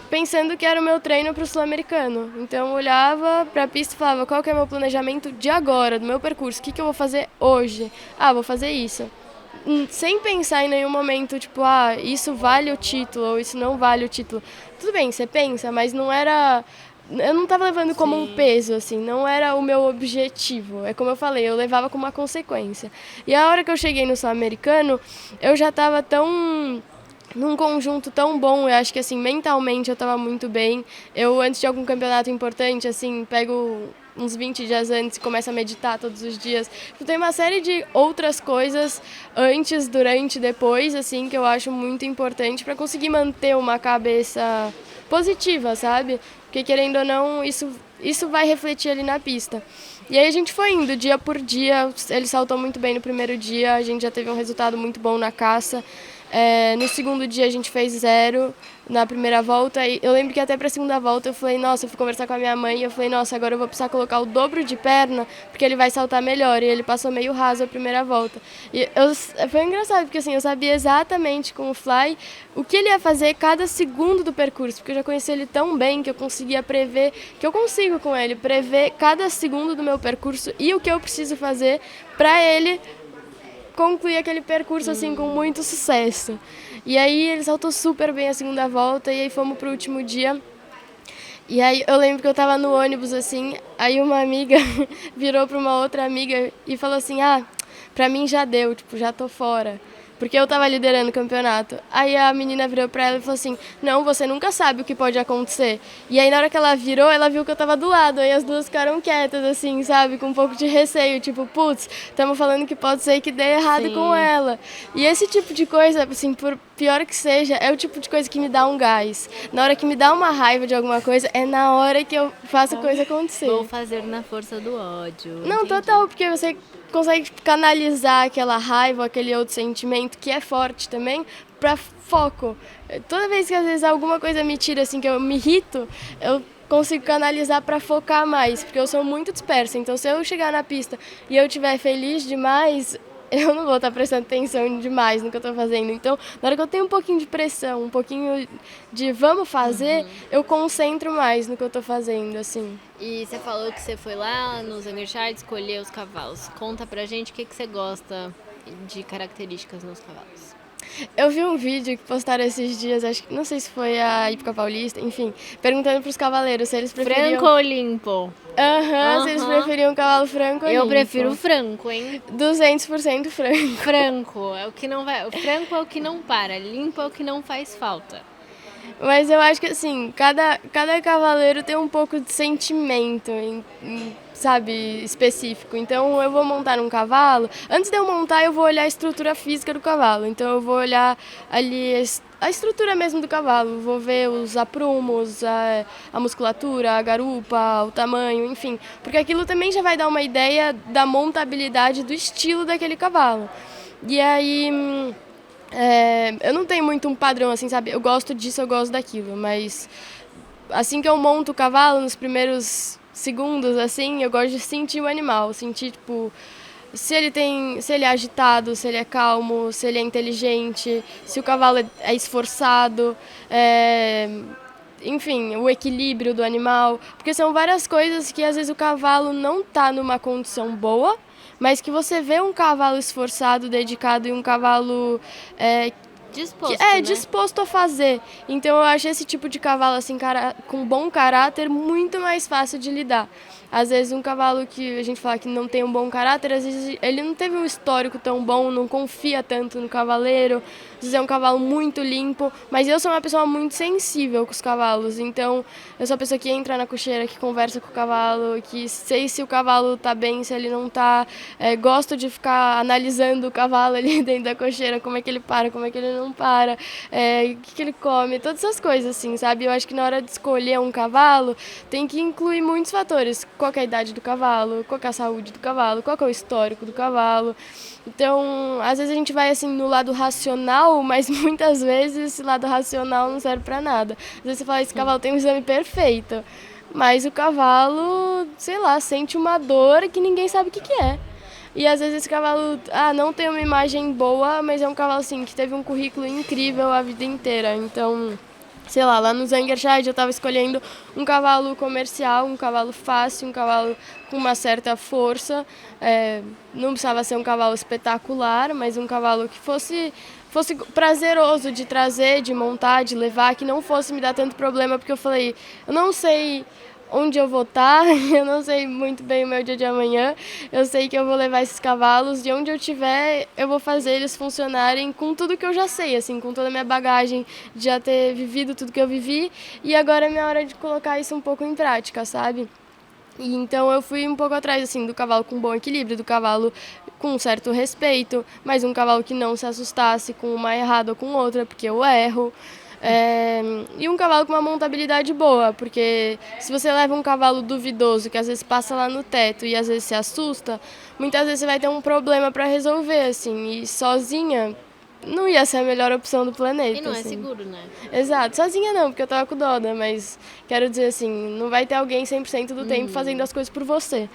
pensando que era o meu treino para o sul-americano. Então eu olhava para a pista e falava, qual que é o meu planejamento de agora, do meu percurso? O que eu vou fazer hoje? Vou fazer isso. Sem pensar em nenhum momento, tipo, isso vale o título ou isso não vale o título. Tudo bem, você pensa, mas não era... Eu não estava levando como um peso, assim, não era o meu objetivo. É como eu falei, eu levava como uma consequência. E a hora que eu cheguei no Sul-Americano, eu já estava num conjunto tão bom, eu acho que assim, mentalmente eu estava muito bem. Eu, antes de algum campeonato importante, assim, pego uns 20 dias antes e começo a meditar todos os dias. Tem uma série de outras coisas antes, durante, depois, assim, que eu acho muito importante para conseguir manter uma cabeça positiva, sabe? Porque, querendo ou não, isso vai refletir ali na pista. E aí a gente foi indo dia por dia, ele saltou muito bem no primeiro dia, a gente já teve um resultado muito bom na caça. No segundo dia a gente fez 0 na primeira volta, e eu lembro que até para a segunda volta eu falei, nossa, eu fui conversar com a minha mãe e eu falei, nossa, agora eu vou precisar colocar o dobro de perna, porque ele vai saltar melhor, e ele passou meio raso a primeira volta. E foi engraçado, porque assim, eu sabia exatamente com o Fly o que ele ia fazer cada segundo do percurso, porque eu já conheci ele tão bem que eu conseguia prever, que eu consigo com ele, prever cada segundo do meu percurso e o que eu preciso fazer para ele concluir aquele percurso assim com muito sucesso. E aí ele saltou super bem a segunda volta e aí fomos pro último dia. E aí eu lembro que eu tava no ônibus assim, aí uma amiga virou para uma outra amiga e falou assim: pra mim já deu, tipo, já tô fora. Porque eu tava liderando o campeonato. Aí a menina virou pra ela e falou assim, não, você nunca sabe o que pode acontecer. E aí na hora que ela virou, ela viu que eu tava do lado. Aí as duas ficaram quietas, assim, sabe? Com um pouco de receio. Tipo, putz, estamos falando que pode ser que dê errado com ela. E esse tipo de coisa, assim, por pior que seja, é o tipo de coisa que me dá um gás. Na hora que me dá uma raiva de alguma coisa, é na hora que eu faço a coisa acontecer. Vou fazer na força do ódio. Não, total, porque você consegue canalizar aquela raiva, aquele outro sentimento que é forte também, para foco. Toda vez que às vezes alguma coisa me tira, assim, que eu me irrito, eu consigo canalizar para focar mais, porque eu sou muito dispersa. Então, se eu chegar na pista e eu estiver feliz demais, eu não vou estar prestando atenção demais no que eu estou fazendo. Então, na hora que eu tenho um pouquinho de pressão, um pouquinho de vamos fazer, eu concentro mais no que eu estou fazendo, assim. E você falou que você foi lá no Zangershard escolher os cavalos. Conta pra gente o que você gosta de características nos cavalos. Eu vi um vídeo que postaram esses dias, acho que não sei se foi a Hípica Paulista, enfim, perguntando pros cavaleiros se eles preferiam... Franco ou limpo? Se eles preferiam cavalo franco ou limpo. Eu prefiro franco, hein? 200% franco. Franco é o que não vai... O franco é o que não para, limpo é o que não faz falta. Mas eu acho que, assim, cada cavaleiro tem um pouco de sentimento, sabe, específico. Então, eu vou montar um cavalo. Antes de eu montar, eu vou olhar a estrutura física do cavalo. Então, eu vou olhar ali a estrutura mesmo do cavalo. Vou ver os aprumos, a musculatura, a garupa, o tamanho, enfim. Porque aquilo também já vai dar uma ideia da montabilidade, do estilo daquele cavalo. E aí... eu não tenho muito um padrão, assim, sabe? Eu gosto disso, eu gosto daquilo, mas assim que eu monto o cavalo, nos primeiros segundos, assim, eu gosto de sentir o animal, sentir, tipo, se ele é agitado, se ele é calmo, se ele é inteligente, se o cavalo é esforçado, enfim, o equilíbrio do animal, porque são várias coisas que às vezes o cavalo não está numa condição boa, mas que você vê um cavalo esforçado, dedicado e um cavalo Disposto, né? Disposto a fazer. Então eu acho esse tipo de cavalo assim, com bom caráter muito mais fácil de lidar. Às vezes um cavalo que a gente fala que não tem um bom caráter, às vezes ele não teve um histórico tão bom, não confia tanto no cavaleiro, às vezes é um cavalo muito limpo, mas eu sou uma pessoa muito sensível com os cavalos, então eu sou a pessoa que entra na cocheira, que conversa com o cavalo, que sei se o cavalo tá bem, se ele não tá, gosto de ficar analisando o cavalo ali dentro da cocheira, como é que ele para, como é que ele não para, o que ele come, todas essas coisas assim, sabe? Eu acho que na hora de escolher um cavalo, tem que incluir muitos fatores. Qual que é a idade do cavalo, qual que é a saúde do cavalo, qual que é o histórico do cavalo. Então, às vezes a gente vai assim no lado racional, mas muitas vezes esse lado racional não serve para nada. Às vezes você fala, esse cavalo tem um exame perfeito, mas o cavalo, sei lá, sente uma dor que ninguém sabe o que é. E às vezes esse cavalo, não tem uma imagem boa, mas é um cavalo assim que teve um currículo incrível a vida inteira. Então, sei lá no Zangerscheid eu estava escolhendo um cavalo comercial, um cavalo fácil, um cavalo com uma certa força. Não precisava ser um cavalo espetacular, mas um cavalo que fosse prazeroso de trazer, de montar, de levar, que não fosse me dar tanto problema, porque eu falei, eu não sei onde eu vou estar, eu não sei muito bem o meu dia de amanhã, eu sei que eu vou levar esses cavalos, de onde eu estiver, eu vou fazer eles funcionarem com tudo que eu já sei, assim, com toda a minha bagagem, de já ter vivido tudo que eu vivi, e agora é minha hora de colocar isso um pouco em prática, sabe? E então eu fui um pouco atrás assim do cavalo com bom equilíbrio, do cavalo com um certo respeito, mas um cavalo que não se assustasse com uma errada ou com outra, porque eu erro. E um cavalo com uma montabilidade boa, porque se você leva um cavalo duvidoso, que às vezes passa lá no teto e às vezes se assusta, muitas vezes você vai ter um problema para resolver, assim, e sozinha não ia ser a melhor opção do planeta. E não assim. é seguro, né? Exato. Sozinha não, porque eu tava com Doda, mas quero dizer assim, não vai ter alguém 100% do tempo fazendo as coisas por você.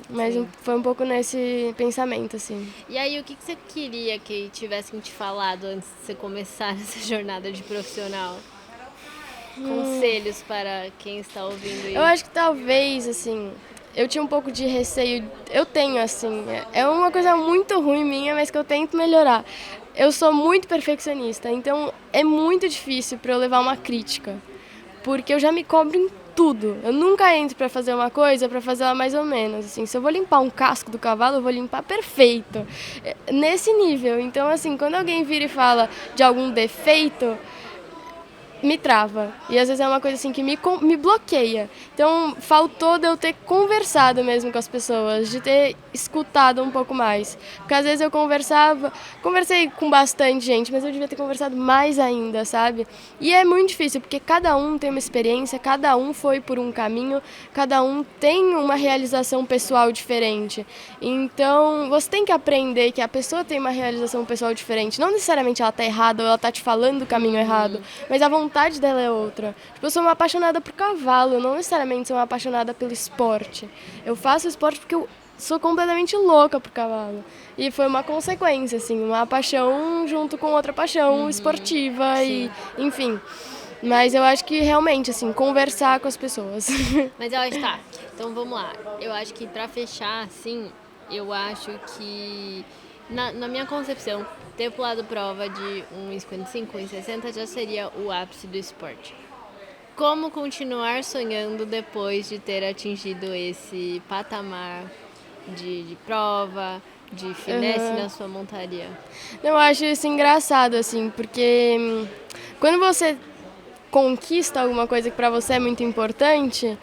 Mas foi um pouco nesse pensamento, assim. E aí, o que você queria que tivessem te falado antes de você começar essa jornada de profissional? Conselhos para quem está ouvindo aí. Eu acho que talvez, assim, eu tinha um pouco de receio. Eu tenho, assim, é uma coisa muito ruim minha, mas que eu tento melhorar. Eu sou muito perfeccionista, então é muito difícil para eu levar uma crítica, porque eu já me cobro em tudo. Eu nunca entro para fazer uma coisa para fazer ela mais ou menos. Assim, se eu vou limpar um casco do cavalo, eu vou limpar perfeito. Nesse nível. Então, assim, quando alguém vira e fala de algum defeito, me trava. E às vezes é uma coisa assim que me bloqueia. Então faltou de eu ter conversado mesmo com as pessoas, de ter escutado um pouco mais. Porque às vezes eu conversei com bastante gente, mas eu devia ter conversado mais ainda, sabe? E é muito difícil, porque cada um tem uma experiência, cada um foi por um caminho, cada um tem uma realização pessoal diferente. Então você tem que aprender que a pessoa tem uma realização pessoal diferente. Não necessariamente ela tá errada ou ela tá te falando o caminho errado, mas a vontade dela é outra. Tipo, eu sou uma apaixonada por cavalo, eu não necessariamente sou uma apaixonada pelo esporte. Eu faço esporte porque eu sou completamente louca por cavalo. E foi uma consequência, assim, uma paixão junto com outra paixão esportiva e, enfim. Mas eu acho que realmente, assim, conversar com as pessoas. Mas eu acho, tá, então vamos lá. Eu acho que pra fechar, assim, eu acho que, na minha concepção, ter pulado prova de 1,55, 1,60 já seria o ápice do esporte. Como continuar sonhando depois de ter atingido esse patamar de prova, de finesse na sua montaria? Eu acho isso engraçado, assim, porque quando você conquista alguma coisa que para você é muito importante,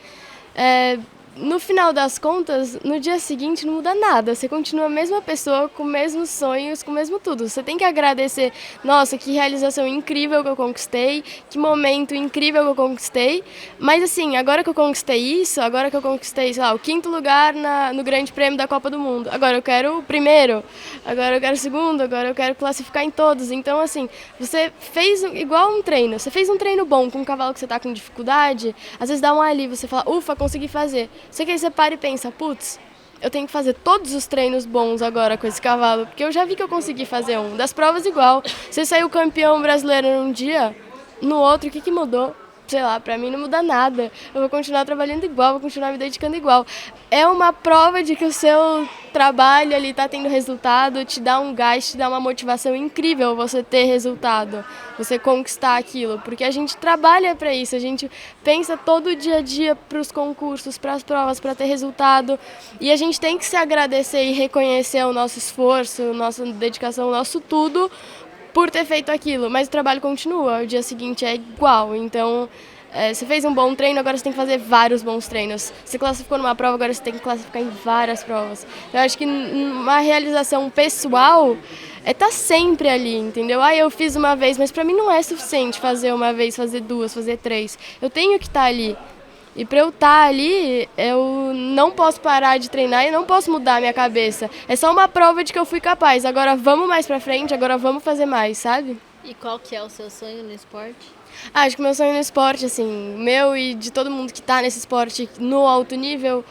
no final das contas, no dia seguinte não muda nada. Você continua a mesma pessoa, com os mesmos sonhos, com o mesmo tudo. Você tem que agradecer, nossa, que realização incrível que eu conquistei, que momento incrível que eu conquistei. Mas assim, agora que eu conquistei isso, agora que eu conquistei, sei lá, o 5º lugar no Grande Prêmio da Copa do Mundo, agora eu quero o primeiro, agora eu quero o segundo, agora eu quero classificar em todos. Então assim, você fez igual um treino, você fez um treino bom com um cavalo que você está com dificuldade, às vezes dá um alívio, você fala, ufa, consegui fazer. Só que aí você para e pensa, putz, eu tenho que fazer todos os treinos bons agora com esse cavalo, porque eu já vi que eu consegui fazer um. Das provas igual, você saiu campeão brasileiro num dia, no outro, o que mudou? Sei lá, pra mim não muda nada. Eu vou continuar trabalhando igual, vou continuar me dedicando igual. É uma prova de que o seu trabalho ali tá tendo resultado, te dá um gás, te dá uma motivação incrível você ter resultado, você conquistar aquilo, porque a gente trabalha para isso, a gente pensa todo dia a dia para os concursos, para as provas, para ter resultado, e a gente tem que se agradecer e reconhecer o nosso esforço, nossa dedicação, o nosso tudo, por ter feito aquilo, mas o trabalho continua, o dia seguinte é igual, então você fez um bom treino, agora você tem que fazer vários bons treinos. Você classificou numa prova, agora você tem que classificar em várias provas. Eu acho que uma realização pessoal tá sempre ali, entendeu? Eu fiz uma vez, mas pra mim não é suficiente fazer uma vez, fazer 2, fazer 3. Eu tenho que estar ali. E para eu estar ali, eu não posso parar de treinar e não posso mudar a minha cabeça. É só uma prova de que eu fui capaz. Agora vamos mais pra frente, agora vamos fazer mais, sabe? E qual que é o seu sonho no esporte? Acho que meu sonho no esporte, assim, meu e de todo mundo que está nesse esporte no alto nível,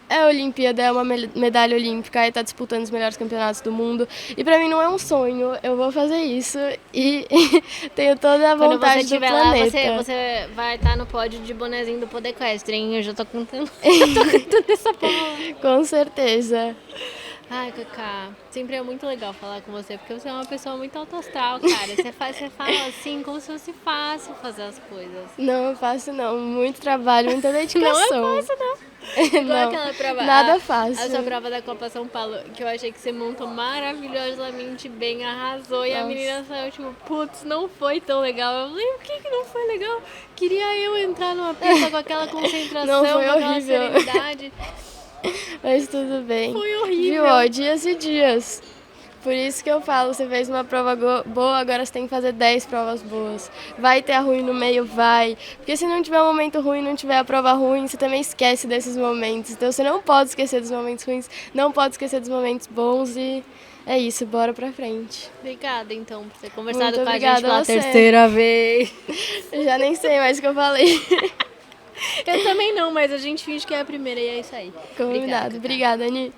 é a Olimpíada, é uma medalha olímpica, é estar disputando os melhores campeonatos do mundo. E pra mim não é um sonho, eu vou fazer isso e tenho toda a vontade do planeta. Lá, você vai estar no pódio de bonezinho do Podequestre, hein? Eu já tô cantando, eu tô cantando essa porra. Com certeza. Ai, Cacá, sempre é muito legal falar com você, porque você é uma pessoa muito alto astral, cara. Você fala assim, como se fosse fácil fazer as coisas. Não é fácil, não. Muito trabalho, muita dedicação. Não é fácil, não. Igual aquela prova, nada fácil. A sua prova da Copa São Paulo, que eu achei que você montou maravilhosamente bem, arrasou. E a menina saiu tipo, putz, não foi tão legal. Eu falei, o que não foi legal? Queria eu entrar numa pista com aquela concentração, não, foi com aquela horrível. serenidade. Mas tudo bem. Foi horrível. Viu, dias e dias. Por isso que eu falo, você fez uma prova boa, agora você tem que fazer 10 provas boas. Vai ter a ruim no meio, vai. Porque se não tiver um momento ruim, não tiver a prova ruim, você também esquece desses momentos. Então você não pode esquecer dos momentos ruins, não pode esquecer dos momentos bons e é isso, bora pra frente. Obrigada, então, por ter conversado Muito com a gente pela você. terceira vez. Eu já nem sei mais o que eu falei. Eu também não, mas a gente finge que é a primeira e é isso aí. Combinado. Obrigada, Ani.